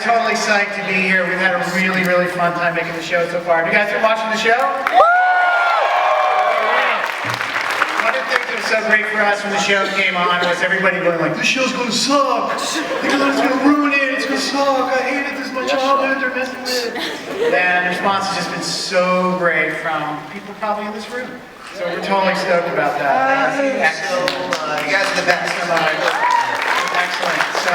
Totally psyched to be here. We've had a really, really fun time making the show so far. Have you guys been watching the show? One of the things that was so great for us when the show came on was everybody going like, this show's gonna suck. Nickelodeon's gonna ruin it. It's gonna suck. I hate it. This is my childhood. They're messing with it. And the response has just been so great from people probably in this room. So we're totally stoked about that. Excellent. You guys are the best. Excellent. So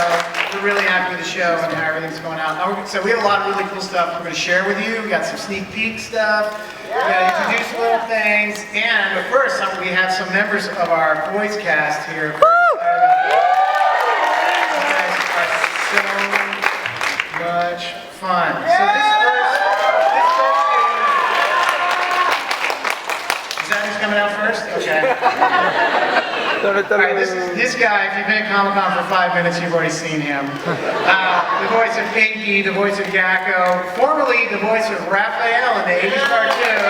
we're really happy with the show and how everything's going out. So we have a lot of really cool stuff we're going to share with you. We got some sneak peek stuff. We're going to introduce little things. But first, we have some members of our voice cast here. You guys are so much fun. So this first is that who's coming out first? Okay. Alright, this guy, if you've been at Comic-Con for 5 minutes, you've already seen him. The voice of Pinky, the voice of Yakko, formerly the voice of Raphael in the 80s cartoon.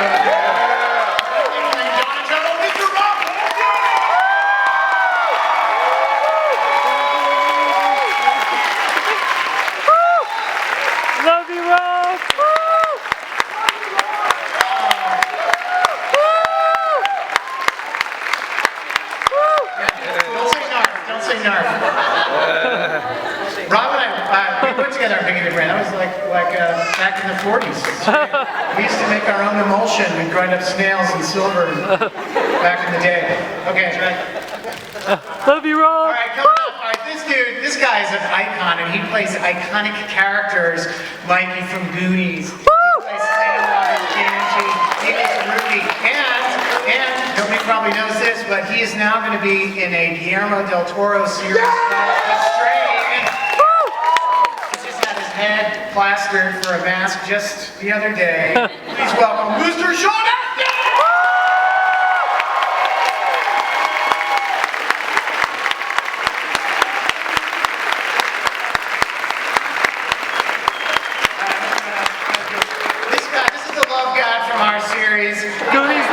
Love you, Rob! Don't say narf. Rob and I, we put together our Pinky brand. That was like back in the 40s. We used to make our own emulsion. We'd grind up snails and silver back in the day. Okay, Love you, Rob! Alright, coming up. Alright, this guy is an icon, and he plays iconic characters. Mikey from Goonies. He plays Samwise Gamgee. He plays Rudy. And nobody probably knows this, but he is now going to be in a Guillermo del Toro series called The Strain. He just had his head plastered for a mask just the other day. Please welcome Mr. Sean Astin! This is the love god from our series. Goonies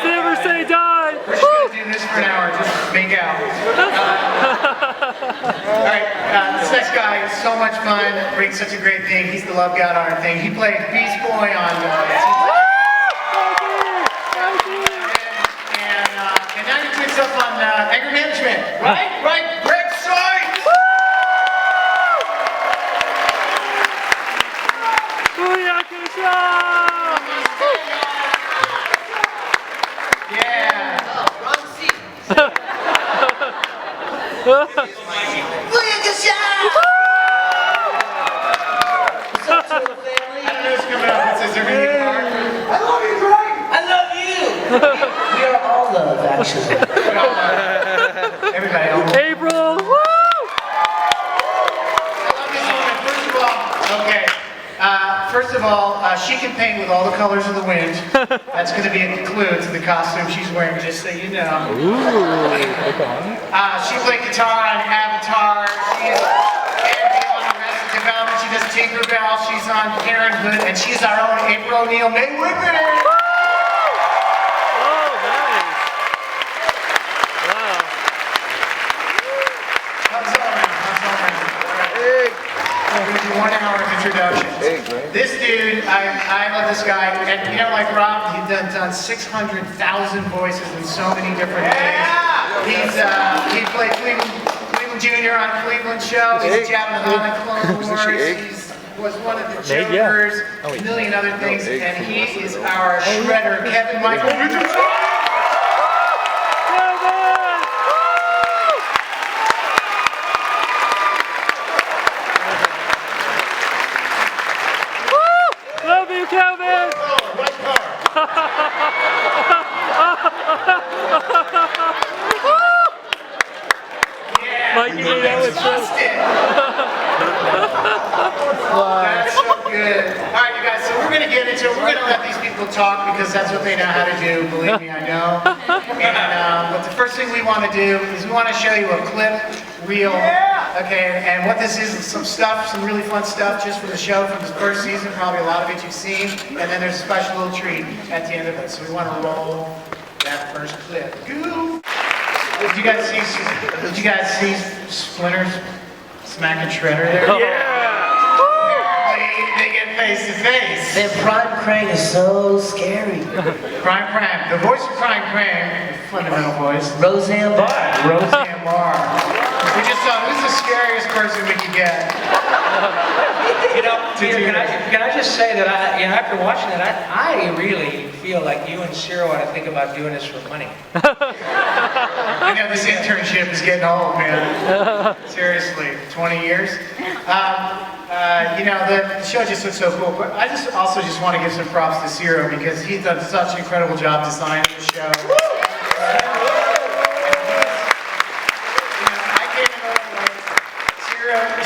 never say die! We're just going to do this for an hour, just make out. Alright, this next guy is so much fun, brings such a great thing. He's the love god on our thing. He played Beast Boy on and now you're doing stuff on anger management. Right? Greg Soy! We are all love, actually. Everybody, April! Woo! I love this woman. First of all, she can paint with all the colors of the wind. That's going to be a clue to the costume she's wearing, just so you know. She played guitar on Avatar. She is on Arrested Development. She does Tinkerbell. She's on Parenthood, and she's our own April O'Neil May Whitman. We're going to do 1 hour of introductions. This dude, I love this guy, and you know, like Rob, he's done 600,000 voices in so many different ways. He played Cleveland Jr. on Cleveland Show. He's Jabba the Hutt on Clone Wars. He was one of the Jokers, a million other things, and he is our shredder, Kevin Michael Richardson. Kelvin! Mikey, That's so good. Alright, you guys, so we're going to get into it. We're going to let these people talk because that's what they know how to do. Believe me, I know. But the first thing we want to do is we want to show you a clip reel. Okay, and what this is some stuff, some really fun stuff just for the show from the first season. Probably a lot of it you've seen. And then there's a special little treat at the end of it. So we want to roll that first clip. Goo! Did you guys see? Did you guys see Splinter's smacking Shredder there? Yeah. Apparently, they get face to face. That Prime Crane is so scary. Crime Crane, the voice of Crime Crane, the fundamental voice. Roseanne Barr. Roseanne Barr. We just saw who's the scariest person we could get. You know, Peter, can I just say that after watching it, I really feel like you and Ciro ought to think about doing this for money. I know this internship is getting old, man. Seriously, 20 years. You know, the show just looks so cool. But I also just want to give some props to Ciro because he's done such an incredible job designing the show.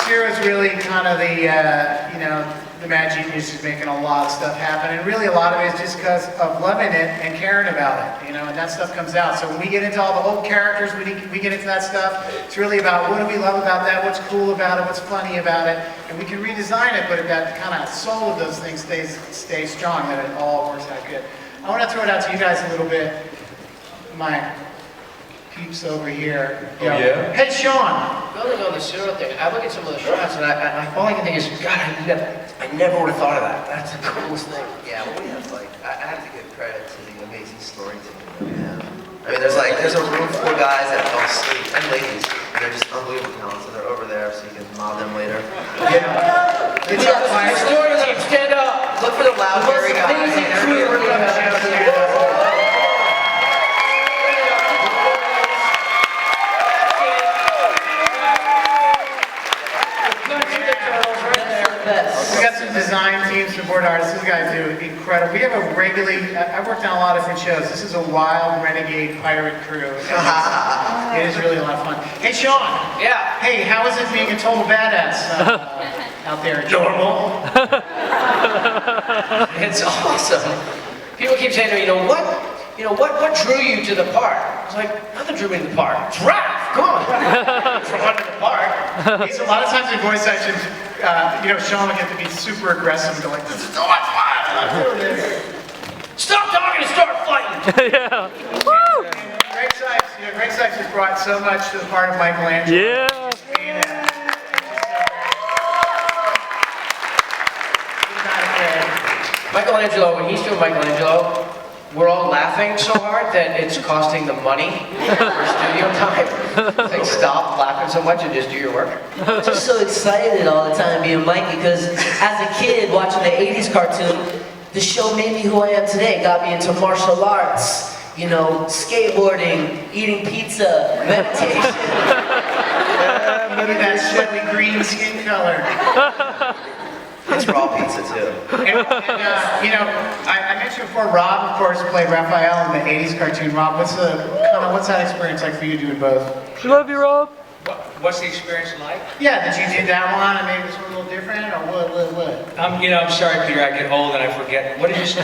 Ciro's really kind of the, you know, the mad genius who's making a lot of stuff happen, and really a lot of it is just because of loving it and caring about it, you know, and that stuff comes out. So when we get into all the old characters, we get into that stuff, it's really about what do we love about that, what's cool about it, what's funny about it, and we can redesign it, but if that kind of soul of those things stays strong, then it all works out good. I want to throw it out to you guys a little bit. My peeps over here. Oh, yeah? Hey, Sean. Building on the Ciro thing, I look at some of the shots and all I can think is, God, I never would have thought of that. That's the coolest thing. Yeah, well, we have I have to give credit to the amazing storytelling that we have. I mean, there's a room full of guys that don't sleep, and ladies, and they're just unbelievable talent, so they're over there, so you can mob them later. Yeah. It's our My story team, stand up! Look for the loud, hairy guys. amazing crew we're gonna have. We got some design teams, support artists. These guys do incredible. We have a I've worked on a lot of different shows. This is a wild renegade pirate crew. It is really a lot of fun. Hey, Sean. Yeah. Hey, how is it being a total badass out there? Normal. It's awesome. People keep saying to me, what drew you to the part? I was like, nothing drew me to the part. It's Raph, come on. From under the part. A lot of times in voice sections, you know, Sean will get to be super aggressive and go like, this is so much fun. I'm doing this. Stop talking and start fighting. Yeah. Woo! Greg Sykes has brought so much to the part of Michelangelo. Yeah. Michelangelo, when he's doing Michelangelo, we're all laughing so hard that it's costing them money for studio time. It's like, stop laughing so much and just do your work. I'm just so excited all the time being Mikey because as a kid watching the 80s cartoon, the show made me who I am today, got me into martial arts, you know, skateboarding, eating pizza, meditation. Look at that slightly green skin color. It's raw pizza too. And you know, I mentioned before, Rob, of course, played Raphael in the 80s cartoon. Rob, what's that experience like for you doing both? We love you, Rob. What's the experience like? Yeah, that you did that one and maybe this one a little different, or what? I'm sorry, Peter, I get old and I forget. What is he? I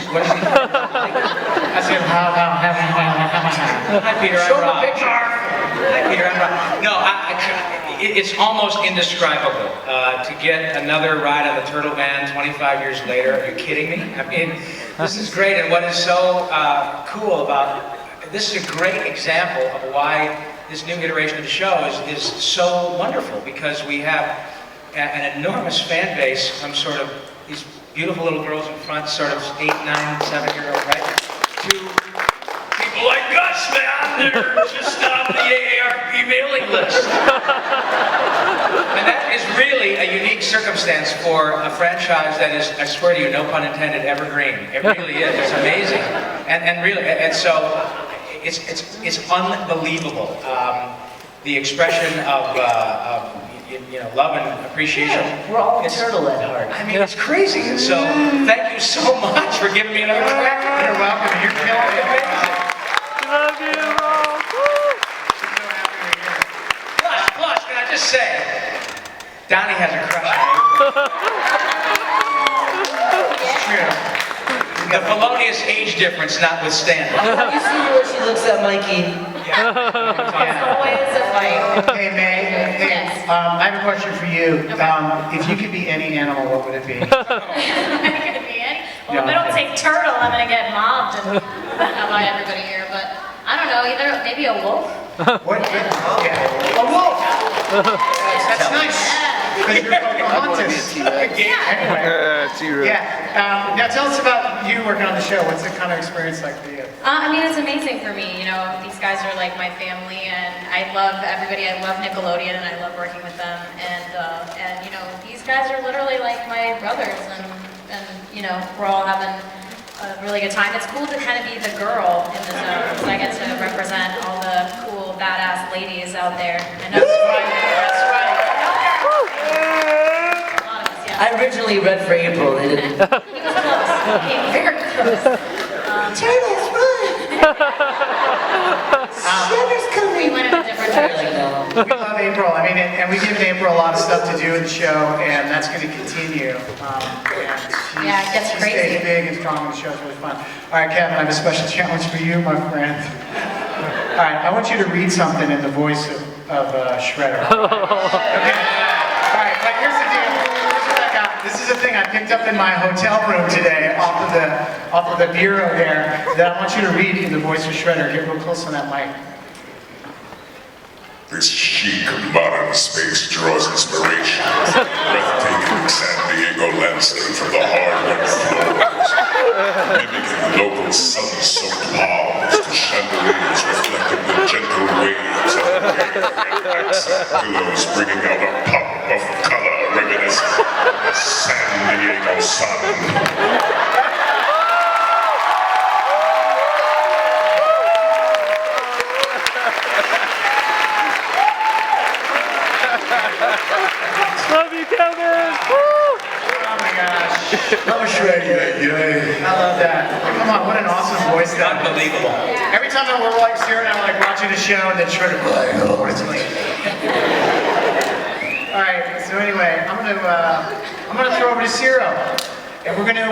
said, Hi, Peter, Show I'm him a Rob. picture. Hi, Peter, I'm Rob. No, it's almost indescribable to get another ride on the Turtle Van 25 years later. Are you kidding me? I mean, this is great, and what is so cool about this is a great example of why this new iteration of the show is so wonderful, because we have an enormous fan base from sort of these beautiful little girls in front, sort of 8, 9, 7-year-old, right? To people like us, man, they're just on the AARP mailing list. And that is really a unique circumstance for a franchise that is, I swear to you, no pun intended, evergreen. It really is. It's amazing. And really, and so it's unbelievable. The expression of love and appreciation. Yeah, we're all turtle at heart. I mean, it's crazy. And so, thank you so much for giving me another crack. You're welcome. You're killing it. We love you, Rob. Plus, can I just say, Donnie has a crush on you. It's true. The felonious age difference notwithstanding. You see the way she looks at Mikey? Always a fight. Hey, May. Hey, Yes. I have a question for you. If you could be any animal, what would it be? I'm gonna be any. Well, if I don't take turtle, I'm gonna get mobbed and by everybody here. But I don't know, either maybe a wolf. What? Yeah. A wolf! That's nice. Because you're Pocahontas. Anyway. T-Rex. Yeah. Now tell us about you working on the show. What's the kind of experience like for you? I mean, it's amazing for me. You know, these guys are like my family, and I love everybody. I love Nickelodeon, and I love working with them. And you know, these guys are literally like my brothers, and you know, we're all having a really good time. It's cool to kind of be the girl in the zone, because I get to represent all the cool, badass ladies out there. I know. That's right. That's right. A lot of us, yeah. I originally read for April. They didn't. He was close. He came very close. Turtles, run! Trevor's We coming! went in a different direction. We love April. I mean, and we've given April a lot of stuff to do in the show, and that's going to continue. Yeah, it gets she crazy. stays big and strong in the show. It's really fun. All right, Kevin, I have a special challenge for you, my friend. All right, I want you to read something in the voice of Shredder. Okay. All right, but here's the deal. Here's what I got. This is a thing I picked up in my hotel room today, off of the bureau there, that I want you to read in the voice of Shredder. Get real close on that mic. This chic modern space draws inspiration from the breathtaking San Diego landscape from the hardwood floors, mimicking local sun-soaked palms to chandeliers reflecting the gentle waves of the accent pillows bringing out a pop of color reminiscent of the San Diego sun. Love you, Kevin. Woo! Oh my gosh. I'm Shredder, yay. I love that. Come on, what an awesome voice that is. Unbelievable. Every time we're like Sarah and I like watching a show and then Shredder like, oh, it's like. All right, so anyway, I'm gonna throw over to Zero. And we're gonna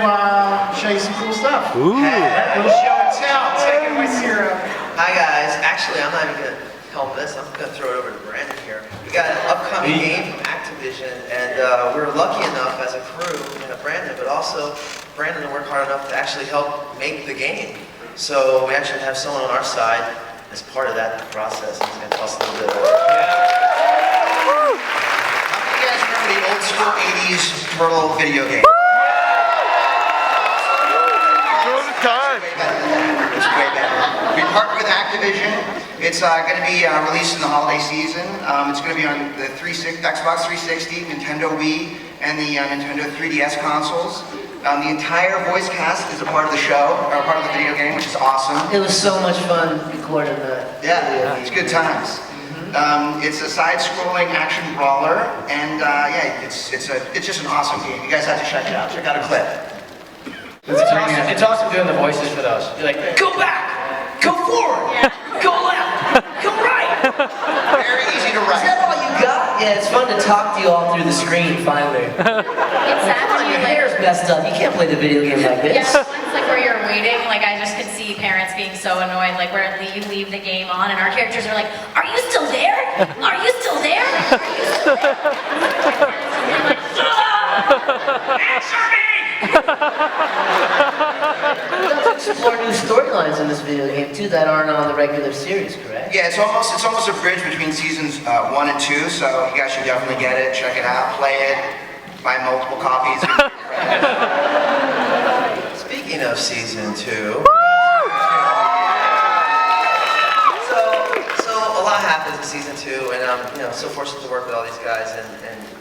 show you some cool stuff. Ooh. Little show and tell. Take it away, Zero. Hi guys, actually I'm not even gonna help this, I'm gonna throw it over to Brandon here. We got an upcoming game from Activision, and we're lucky enough as a crew, Brandon, but also Brandon to work hard enough to actually help make the game. So we actually have someone on our side as part of that process. He's gonna tell us a little bit about it. How many of you guys remember the old school 80s turtle video game? It's way better. We partnered with Activision. It's going to be released in the holiday season. It's going to be on the Xbox 360, Nintendo Wii, and the Nintendo 3DS consoles. The entire voice cast is a part of the show, or part of the video game, which is awesome. It was so much fun recording that. Yeah, it's good times. It's a side-scrolling action brawler, and yeah, it's just an awesome game. You guys have to check it out. Check out a clip. It's awesome doing the voices for those. You're like, go back, go forward, go left, go right. Very easy to Is write. that all you got? Yeah, it's fun to talk to you all through the screen, finally. It's sad when you Your like. hair's messed up. You can't play the video game like Yeah, this. the ones like where you're waiting, like I just could see parents being so annoyed, like where you leave the game on and our characters are like, are you still there? Are you still there? Are you still there? And you're like, answer me! Explore new storylines in this video game too that aren't on the regular series, correct? Yeah, it's almost a bridge between seasons 1 and 2, so you guys should definitely get it, check it out, play it, buy multiple copies. Speaking of season 2, so a lot happens in season 2, and I'm so fortunate to work with all these guys, and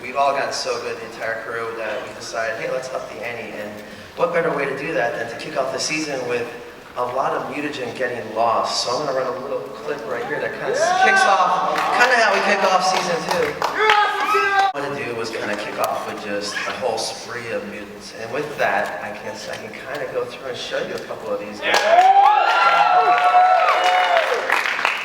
we've all gotten so good, the entire crew, that we decided, hey, let's up the ante, and what better way to do that than to kick off the season with a lot of mutagen getting lost. So I'm going to run a little clip right here that kind of kicks off, kind of how we kick off season 2. What I wanted to do was kind of kick off with just a whole spree of mutants. And with that, I guess I can kind of go through and show you a couple of these guys.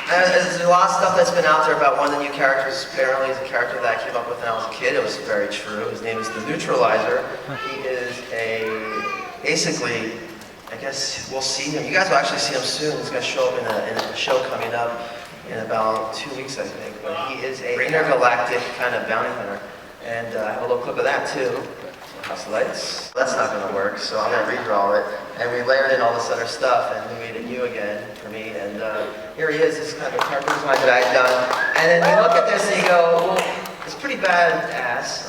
There's a lot of stuff that's been out there about one of the new characters. Apparently, he's a character that I came up with when I was a kid. It was very true. His name is the Neutralizer. He is basically, I guess we'll see him. You guys will actually see him soon. He's going to show up in a show coming up in about 2 weeks, I think. But he is an intergalactic kind of bounty hunter. And I have a little clip of that, too. proselytes. That's not going to work, so I'm going to redraw it. And we layered in all this other stuff, and we made it new again for me. And here he is, this kind of cartoon design that I'd done. And then you look at this and you go, well, it's pretty badass,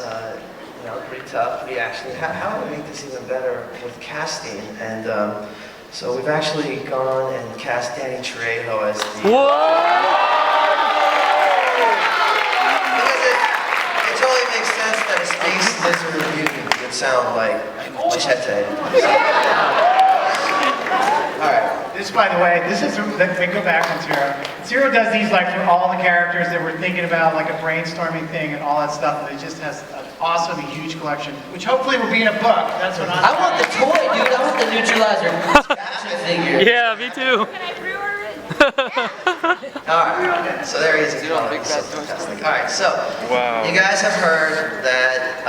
you know, pretty tough, pretty actiony. How do we make this even better with casting? And so we've actually gone and cast Danny Trejo as the... Because it totally makes sense that a space lizard mutant would sound like Machete. Alright, this, by the way, this is, they go back on Zero. Zero does these like for all the characters that we're thinking about, like a brainstorming thing and all that stuff, and it just has an awesome, huge collection, which hopefully will be in a book. That's what I want the toy, dude. I want the Neutralizer action figure. Yeah, me too. Can I pre-order it? Alright, so there he is. Fantastic. Alright, so you guys have heard that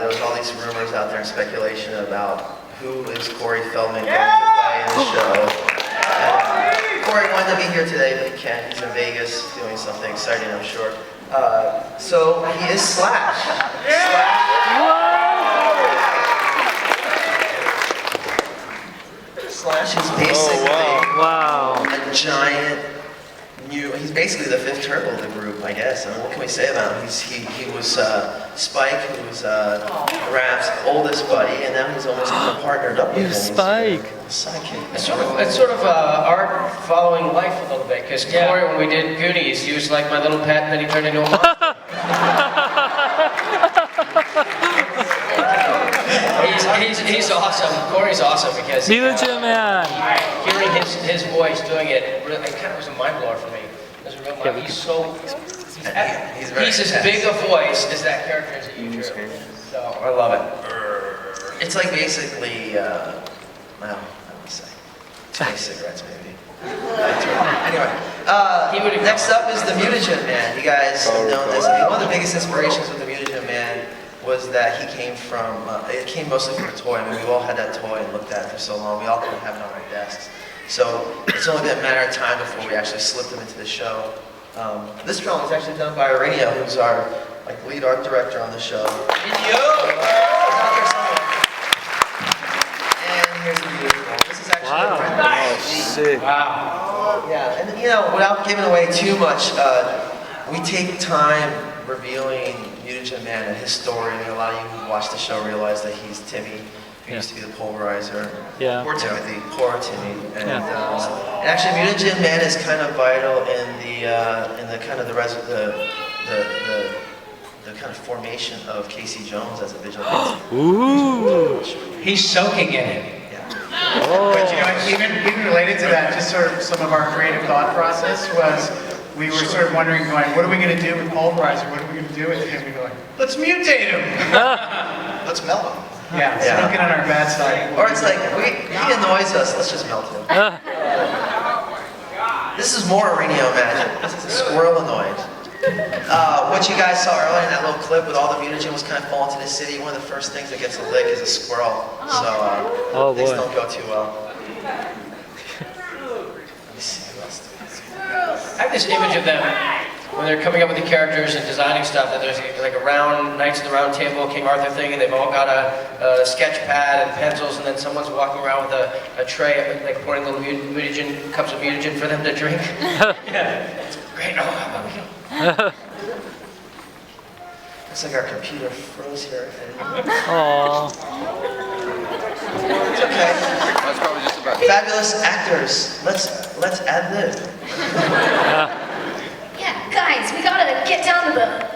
there was all these rumors out there and speculation about who is Corey Feldman going to play in the show. And, Corey wanted to be here today, but he can't. He's in Vegas doing something exciting, I'm sure. So he is Slash. Slash is basically a giant he's basically the fifth turtle of the group, I guess. I mean, what can we say about him? He was Spike, who was Raph's oldest buddy, and now he's almost kind of partnered up with him. Spike. Sidekick. It's sort of art following life a little bit, because Corey, when we did Goonies, he was like my little pet, and then he turned into a monster. He's awesome. Corey's awesome because Mutant Man. hearing his voice doing it, really, it kind of was a mind blower for me. It was a real mind. He's as big a voice as that character is that you drew. So I love it. It's like basically, well, I don't want to say, 20 cigarettes maybe. Anyway, next up is the Mutagen Man. You guys have known this. I mean, one of the biggest inspirations with the Mutagen Man was that he came from, it came mostly from a toy. I mean, we've all had that toy and looked at it for so long. We all couldn't have it on our desks. So it's only been a matter of time before we actually slipped them into the show. This drawing was actually done by Aurania, who's our lead art director on the show. He's out there somewhere. And here's the beautiful. This is actually a friend of mine. Sick. Wow. Yeah, and you know, without giving away too much, we take time revealing Mutagen Man and his story. I mean, a lot of you who watch the show realize that he's Timmy, who used to be the pulverizer. Yeah. Poor Timothy. Poor Timmy. And, and actually, Mutagen Man is kind of vital in the kind of the kind of formation of Casey Jones as a vigilante. Ooh. He's soaking in it. But you know, even related to that, just sort of some of our creative thought process was, we were sort of wondering, going, what are we going to do with Pulverizer? What are we going to do with him? We're going, let's mutate him. Let's melt them. Yeah, sneak it on our bad side. Or it's like, he annoys us, let's just melt him. This is more Arenio magic. This is a squirrel annoyed. What you guys saw earlier in that little clip with all the mutagen was kind of falling to the city. One of the first things that gets a lick is a squirrel. So things don't go too well. Let me see who else. I have this image of them when they're coming up with the characters and designing stuff, that there's like a round, Knights of the Round Table, King Arthur thing, and they've all got a sketch pad and pencils, and then someone's walking around with a tray, like pouring little mutagen, cups of mutagen for them to drink. Yeah, it's great. Oh, how about we go? Looks like our computer froze here. Aww. It's okay. That's probably just about fabulous actors. Let's ad lib. Yeah, guys, we gotta get down to the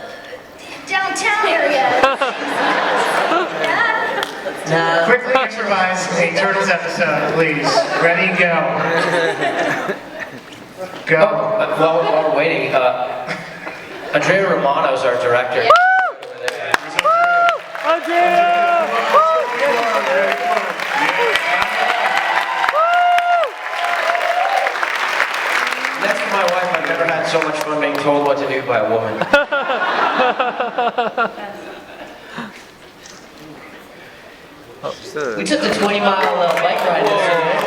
downtown area. Nah. Quickly improvise a Turtles episode, please. Ready, go. Go. While we're waiting, Andrea Romano's our director. Andrea! Next to my wife, I've never had so much fun being told what to do by a woman. We took the 20-mile bike ride yesterday.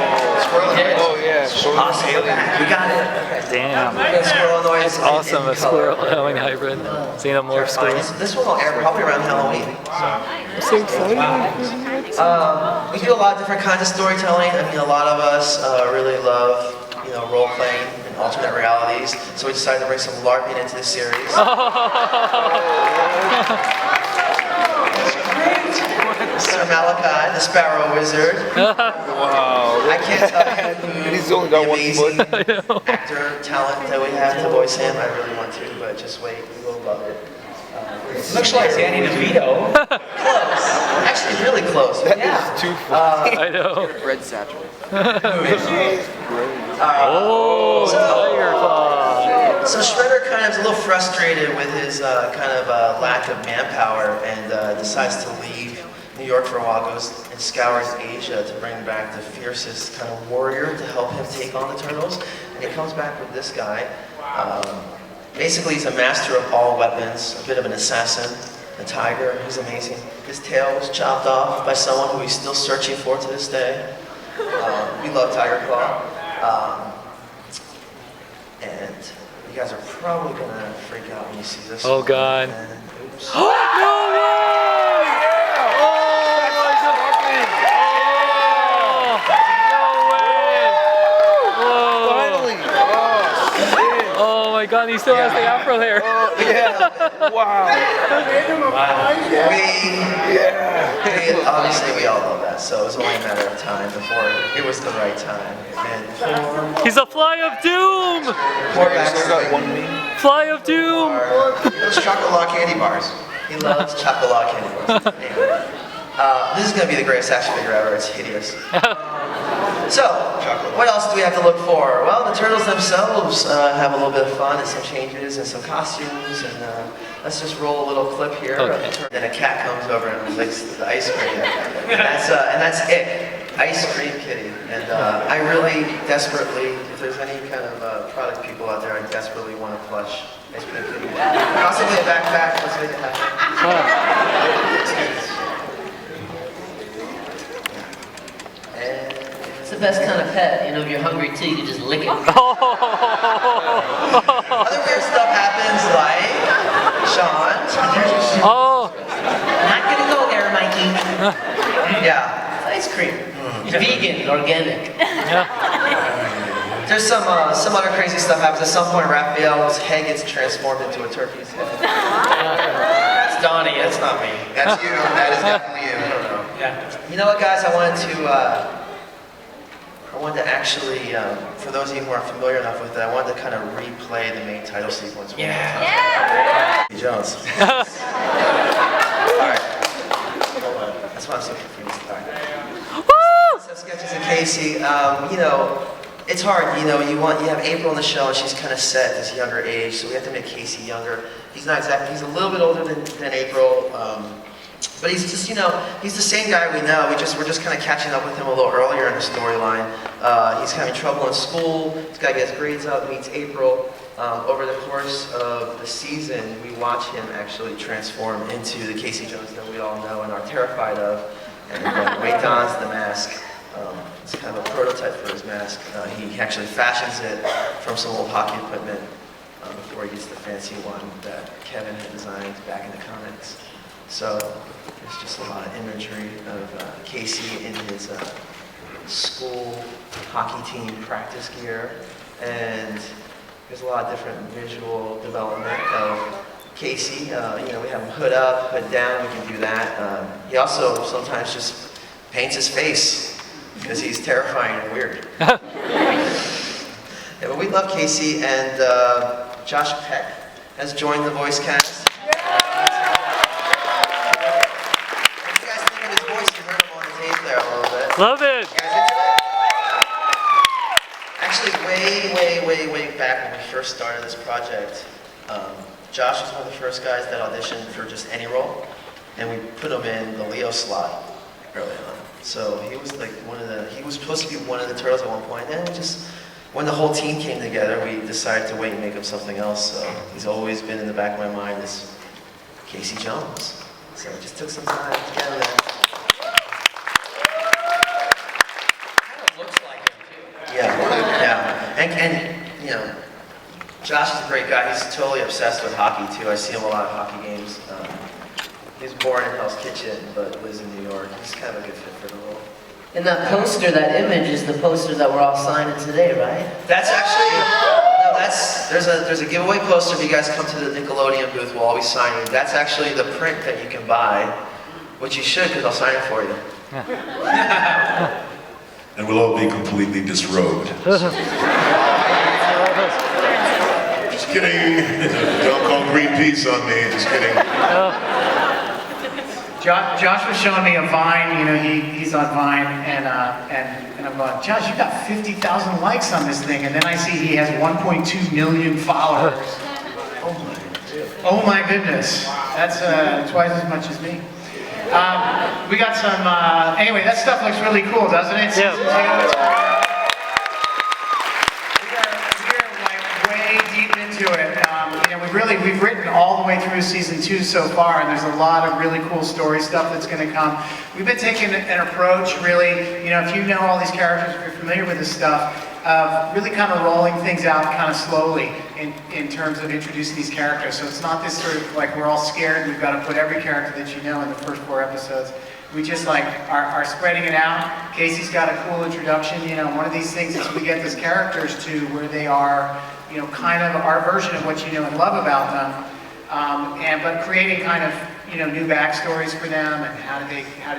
Squirrel did. Oh, yeah. Awesome, we're back. We got it. Damn. Okay, squirrel noise. That's awesome. in A squirrel color. Halloween hybrid. Xenomorph squirrel. This one will air probably around Halloween. I'm so excited. We do a lot of different kinds of storytelling. I mean, a lot of us really love, role playing and alternate realities. So we decided to bring some LARPing into the series. Sir Malachi, the Sparrow Wizard. Wow. I can't tell you who He's only got the one amazing foot. actor talent that we have to voice him. I really want to, but just wait. You will love it. Looks like Danny DeVito. Close. Actually, really close. Yeah. Too funny. I know. Red satchel. Oh, Tiger Claw. So Shredder kind of is a little frustrated with his lack of manpower and decides to leave New York for a while, goes and scours Asia to bring back the fiercest kind of warrior to help him take on the turtles. And he comes back with this guy. Basically, he's a master of all weapons, a bit of an assassin, a tiger. He's amazing. His tail was chopped off by someone who he's still searching for to this day. We love Tiger Claw. And you guys are probably going to freak out when you see this. Oh, God. And, oops. No way! Oh, my God. No way! Whoa. Finally. Oh, my God. He still has the afro hair. Yeah. Wow. Obviously, we all love that, so it was only a matter of time before it was the right time. And He's a fly of doom! poor Still got one Baxter, knee. Fly of doom! Those chocolate candy bars. he loves chocolate candy bars. Anyway, this is going to be the greatest action figure ever. It's hideous. So, what else do we have to look for? Well, the turtles themselves have a little bit of fun and some changes and some costumes. And let's just roll a little clip here. Okay. Then a cat comes over and licks the ice cream. And that's it. Ice Cream Kitty. And I really desperately, if there's any kind of product people out there, I desperately want to plush Ice Cream Kitty. Possibly a backpack. Let's make it happen. It's the best kind of pet. If you're hungry too, you can just lick it. Other weird stuff happens, like Sean. Oh! Not gonna go there, Mikey. Yeah, ice cream. Vegan, organic. There's some other crazy stuff happens. At some point, Raphael's head gets transformed into a turkey's head. That's Donnie, that's not me. That's you. That is definitely you. I don't know. Yeah. You know what, guys? I wanted to actually, for those of you who aren't familiar enough with it, I wanted to kind of replay the main title sequence. Yeah. Jones. All right. That's why I'm so confused. All right. Woo! So sketches of Casey. It's hard. You have April in the show, and she's kind of set at this younger age, so we have to make Casey younger. He's not exactly. He's a little bit older than April. But he's just, he's the same guy we know. We're just kind of catching up with him a little earlier in the storyline. He's having trouble in school. He's got to get his grades up. Meets April. Over the course of the season, we watch him actually transform into the Casey Jones that we all know and are terrified of. And when he dons the mask, it's kind of a prototype for his mask. He actually fashions it from some old hockey equipment before he gets the fancy one that Kevin had designed back in the comics. So there's just a lot of imagery of Casey in his school hockey team practice gear, and there's a lot of different visual development of Casey. We have him hood up, hood down, we can do that. He also sometimes just paints his face because he's terrifying and weird. Yeah, but we love Casey, and Josh Peck has joined the voice cast. Love it! Actually, way back when we first started this project, Josh was one of the first guys that auditioned for just any role, and we put him in the Leo slot early on. So he was like he was supposed to be one of the turtles at one point, and when the whole team came together, we decided to wait and make him something else. So he's always been in the back of my mind as Casey Jones. So it just took some time to get him there. And you know, Josh is a great guy. He's totally obsessed with hockey too. I see him a lot at hockey games. He was born in Hell's Kitchen, but lives in New York. He's kind of a good fit for the role. And that poster, that image is the poster that we're all signing today, right? That's actually, no, there's a giveaway poster. If you guys come to the Nickelodeon booth, we'll all be signing. That's actually the print that you can buy, which you should, because I'll sign it for you. And we'll all be completely disrobed. Just kidding. Don't call Greenpeace on me. Just kidding. Josh was showing me a Vine, you know, he's on Vine, and I'm going, Josh, you got 50,000 likes on this thing, and then I see he has 1.2 million followers. Oh my goodness, that's twice as much as me. We got some, anyway, that stuff looks really cool, doesn't it? Yeah. We're like way deep into it. You know, we've written all the way through season 2 so far, and there's a lot of really cool story stuff that's going to come. We've been taking an approach, really, you know, if you know all these characters, if you're familiar with this stuff, of really kind of rolling things out kind of slowly in terms of introducing these characters. So it's not this sort of like we're all scared, we've got to put every character that you know in the first 4 episodes. We just like are spreading it out. Casey's got a cool introduction. You know, one of these things is we get these characters to where they are, you know, kind of our version of what you know and love about them, but creating kind of, you know, new backstories for them and how did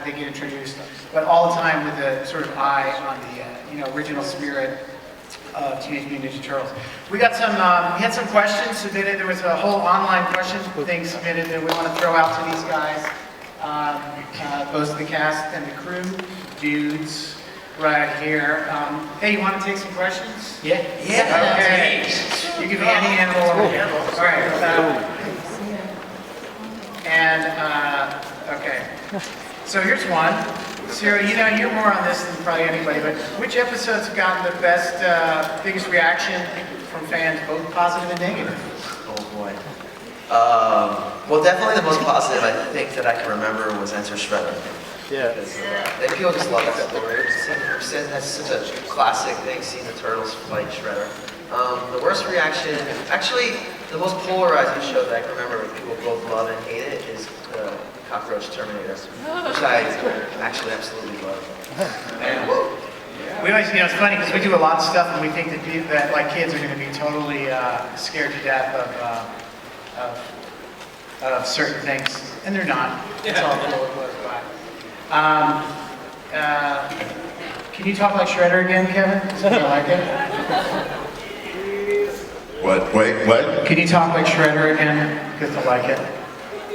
they get introduced, but all the time with the sort of eye on the you know, original spirit of Teenage Mutant Ninja Turtles. We got some, we had some questions submitted. There was a whole online question thing submitted that we want to throw out to these guys, both the cast and the crew, dudes. Right here. Hey, you want to take some questions? Yeah. Okay. You can be any animal. All right. Okay. So here's one. Sarah, you know, you're more on this than probably anybody, but which episodes have gotten the best, biggest reaction from fans, both positive and negative? Oh boy. Well, definitely the most positive I think that I can remember was Enter Shredder. Yeah. Because people just love that story. That's such a classic thing, seeing the turtles fight Shredder. The worst reaction, actually, the most polarizing show that I can remember people both love and hate it is Cockroach Terminator, which I actually absolutely love. We always, you know, it's funny because we do a lot of stuff and we think that like kids are going to be totally scared to death of certain things, and they're not. It's all cool. It blows by. Can you talk like Shredder again, Kevin? Something like it. What? Wait, what? Can you talk like Shredder again? Because I like it.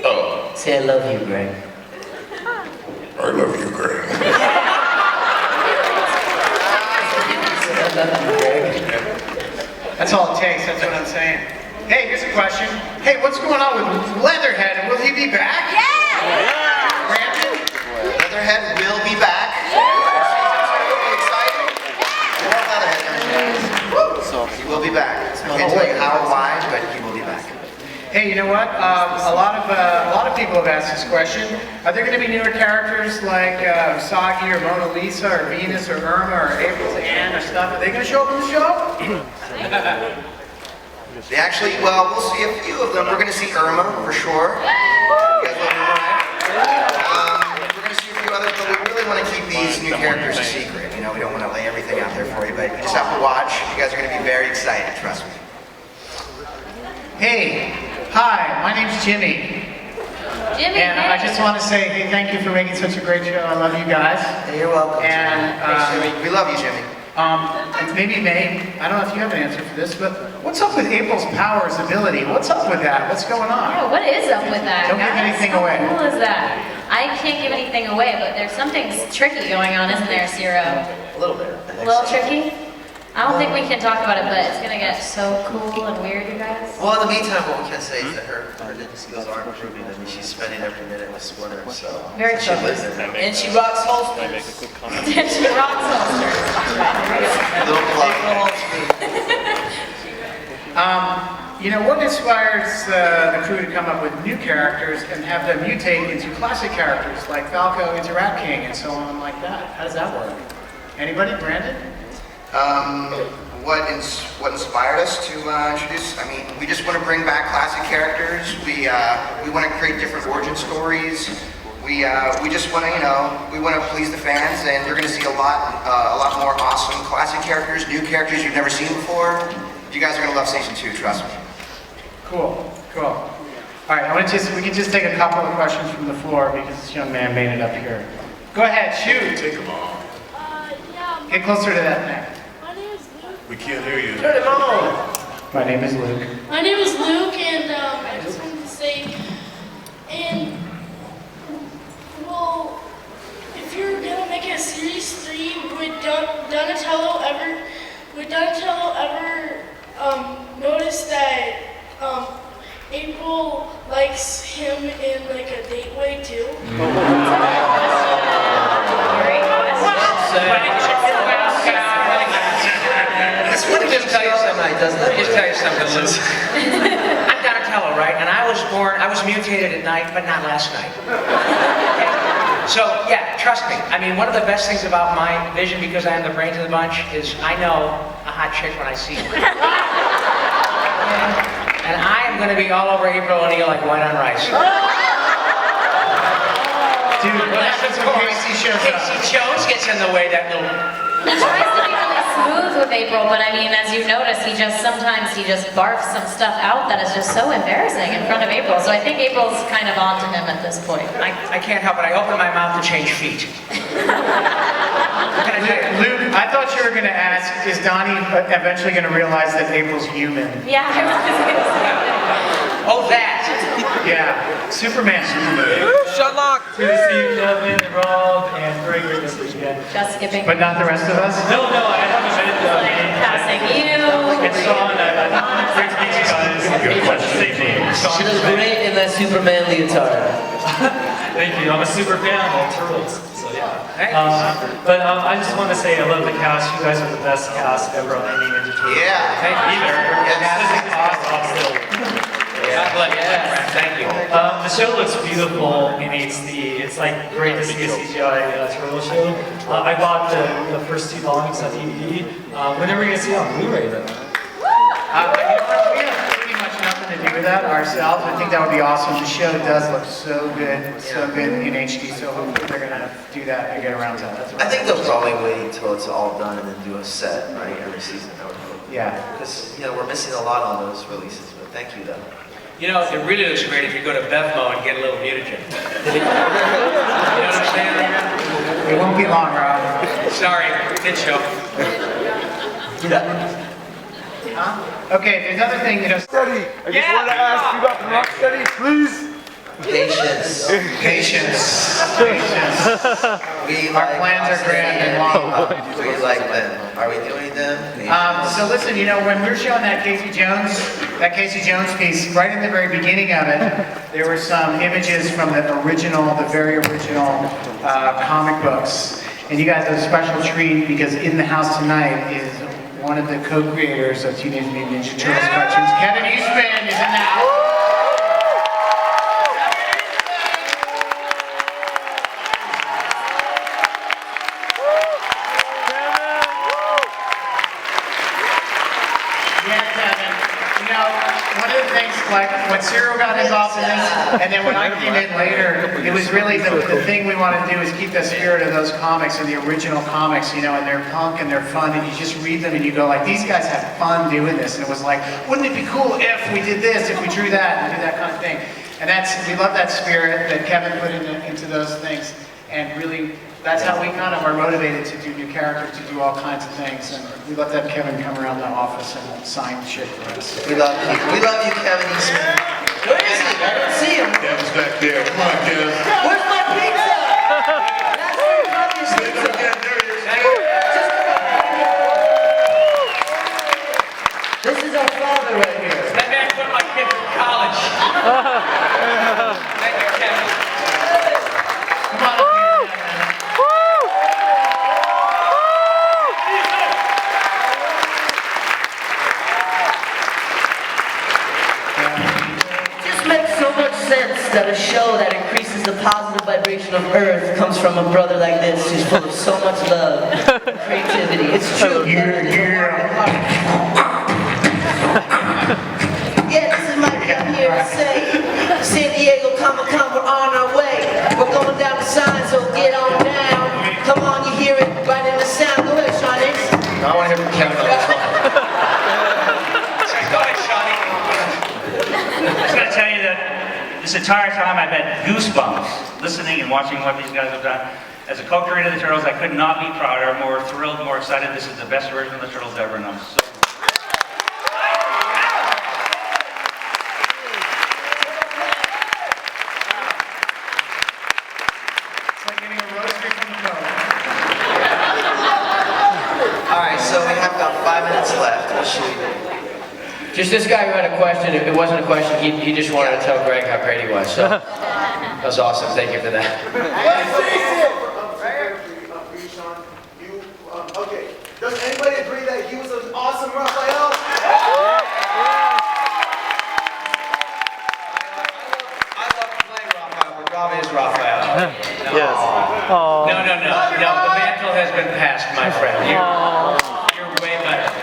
Oh. Say I love you, Greg. I love you, Greg. I love you, Greg. That's all it takes, that's what I'm saying. Hey, here's a question. Hey, what's going on with Leatherhead? And will he be back? Yeah! Brandon? Leatherhead will be back. He will be back. I can't tell you how or why, but he will be back. Hey, you know what? A lot of people have asked this question. Are there going to be newer characters like Soggy or Mona Lisa or Venus or Irma or April's Ann or stuff? Are they going to show up in the show? They actually, well, we'll see a few of them. We're going to see Irma for sure. You guys love Irma, right? We're going to see a few others, but we really want to keep these new characters a secret. You know, we don't want to lay everything out there for you, but you just have to watch. You guys are going to be very excited, trust me. Hey, hi, my name's Jimmy. Jimmy, And I just want to say, hey, thank you for making such a great show. I love you guys. Hey, you're welcome. And we love you, Jimmy. And maybe May, I don't know if you have an answer for this, but what's up with April's powers ability? What's up with that? What's going on? Yeah, what is up with that? Don't give guys? anything How away. cool is that? I can't give anything away, but there's something tricky going on, isn't there, Zero? A little bit. A little tricky? I don't think we can talk about it, but it's gonna get so cool and weird, you guys. Well, in the meantime, what we can say is that her ninja skills are improving. I mean, she's spending every minute with Splinter, so Very she true. lives in her. And she rocks holsters. And she rocks holsters. Little plug. You know, what inspires the crew to come up with new characters and have them mutate into classic characters like Falco into Rat King and so on like that? How does that work? Anybody? Brandon? what inspired us to introduce. I mean, we just want to bring back classic characters. We want to create different origin stories. We just want to, we want to please the fans, and you're going to see a lot more awesome classic characters, new characters you've never seen before. You guys are going to love season 2, trust me. Cool. All right, we can just take a couple of questions from the floor because this young man made it up here. Go ahead, shoot. Take them on. Yeah. Get closer to that neck. My name is Luke. We can't hear you. Turn him on. My name is Luke. My name is Luke, and I just wanted to say, well, if you're gonna make a series 3, would Donatello ever notice that April likes him in like a date way too? Let me just tell you something, Luke. I'm Donatello, right? And I was mutated at night, but not last night. Okay? So, yeah, trust me. I mean, one of the best things about my vision, because I am the brains of the bunch, is I know a hot chick when I see her. And I am going to be all over April O'Neil like white on rice. Dude, what happens when Casey shows up? Casey Jones gets in the way, that little... He tries to be really smooth with April, but I mean, as you notice, sometimes he just barfs some stuff out that is just so embarrassing in front of April. So I think April's kind of on to him at this point. I can't help it. I open my mouth to change feet. What can I tell you? Luke, I thought you were going to ask, is Donnie eventually going to realize that April's human? Yeah, I was going to say that. Oh, that. Yeah, Superman. Sherlock. Good to see you, Kevin, Rob, and Greg this weekend. Just skipping. But not the rest of us? No, I haven't been. Passing you. It's Sean. Great to meet you guys. Good question. Same name. She looks great in that Superman leotard. Thank you. I'm a super fan of Turtles. So yeah. Thanks. But I just want to say I love the cast. You guys are the best cast ever on any Ninja Turtles. Yeah. Thank you. This is awesome. God bless you, my friend. Thank you. The show looks beautiful in HD. It's like great to see a CGI turtle show. I bought the first 2 volumes on DVD. When are we going to see it on Blu-ray then? We have pretty much nothing to do with that ourselves. I think that would be awesome. The show does look so good in HD, so hopefully they're going to do that and get around to that. I think they'll probably wait until it's all done and then do a set, right, every season, I would hope. Yeah. Because, we're missing a lot on those releases, but thank you, though. You know, it really looks great if you go to Bevmo and get a little mutagen. You know what I'm saying? It won't be long, Rob. Sorry, kid show. Okay, there's another thing, Steady. I just want to ask you about the rock steady, please. Patience. Our plans are grand and long. We like them. Are we doing them? So listen, when we were showing that Casey Jones piece, right in the very beginning of it, there were some images from the very original comic books. And you guys have a special treat because in the house tonight is one of the co-creators of Teenage Mutant Ninja Turtles cartoons. Kevin Eastman is in the house. Like when Cyril got his off in this, and then when I came in later, it was really the thing we wanted to do is keep the spirit of those comics and the original comics, and they're punk and they're fun, and you just read them and you go like, these guys had fun doing this, and it was like, wouldn't it be cool if we did this, if we drew that, and did that kind of thing. And we love that spirit that Kevin put into those things, and really, that's how we kind of are motivated to do new characters, to do all kinds of things, and we let that Kevin come around the office and sign shit for us. We love you. We love you, Kevin Eastman. Where is he? I don't see him. Kevin's back there. Come on, Kevin. Where's my pizza? That's where you got your Stand pizza. up again. There he is. This is our father right here. That man put my kid through college. Thank you, Kevin. Come on up here. Just makes so much sense that a show that increases the positive vibration of Earth comes from a brother like this who's full of so much love and creativity. It's true. Yeah, this is Mike. I'm here to say, San Diego Comic-Con, we're on our way. We're going down the sign, so get on down. Come on, you hear it right in the sound. Go ahead, Sean X. I want to hear from Kevin on this one. Go ahead, Shawnee. I'm just going to tell you that this entire time I've had goosebumps listening and watching what these guys have done. As a co-creator of the Turtles, I could not be prouder, more thrilled, more excited. This is the best version of the Turtles ever, and I'm so... It's like getting a roaster from the boat. All right, so we have about 5 minutes left. What should we do? Just this guy who had a question, it wasn't a question, he just wanted to tell Greg how great he was, so that was awesome, thank you for that. Okay, does anybody agree that he was an awesome Raphael? I love playing Raphael, but Rob is Raphael. Yes. No, the mantle has been passed, my friend. You're way better.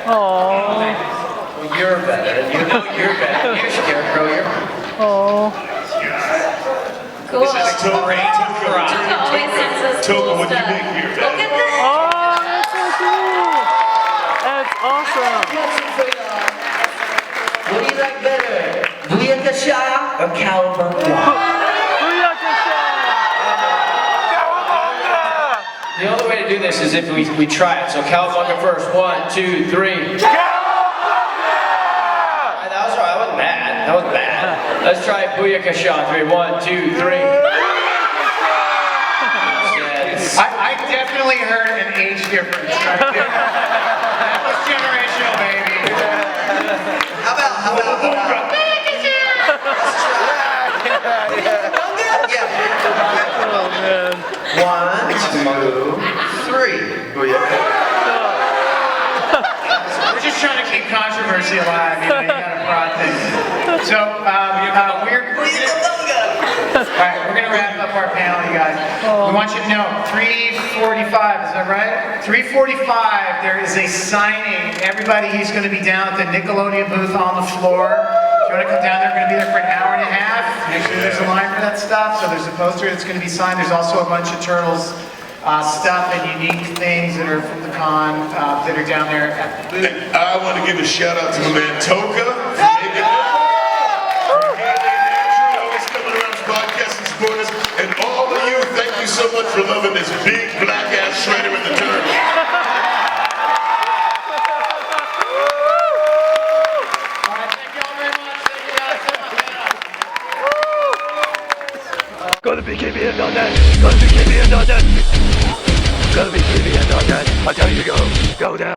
Well, you're better, and you know you're better. You're Scarecrow, you're... Cool. This is Toka. Toka always sends us Toka, cool what do you stuff. make here? Look at this. That's so cool. That's awesome. What do you like better? Booyakasha or cowabunga? The only way to do this is if we try it. So cowabunga first. 1, 2, 3. That was right. That wasn't bad. That wasn't bad. Let's try booyakasha. 3. 1, 2, 3. I definitely heard an age difference right there. That was generational, baby. How about Oh, man. 1, 2, 3. We're just trying to keep controversy alive, you know, you gotta prod things. So, we're gonna wrap up our panel, you guys. We want you to know, 3:45, is that right? 3:45, there is a signing. Everybody, he's gonna be down at the Nickelodeon booth on the floor. If you wanna come down there, we're gonna be there for an hour and a half. Make sure there's a line for that stuff. So there's a poster that's gonna be signed. There's also a bunch of Turtles stuff and unique things that are from the con that are down there at the booth. And I want to give a shout out to my man Toka for making always coming around his podcast and support us. And all of you, thank you so much for loving this big black ass shredder in the Turtles. Gonna be keeping it on that. Gonna be keeping it on that. Gonna be keeping it on that. I tell you to go. Go down.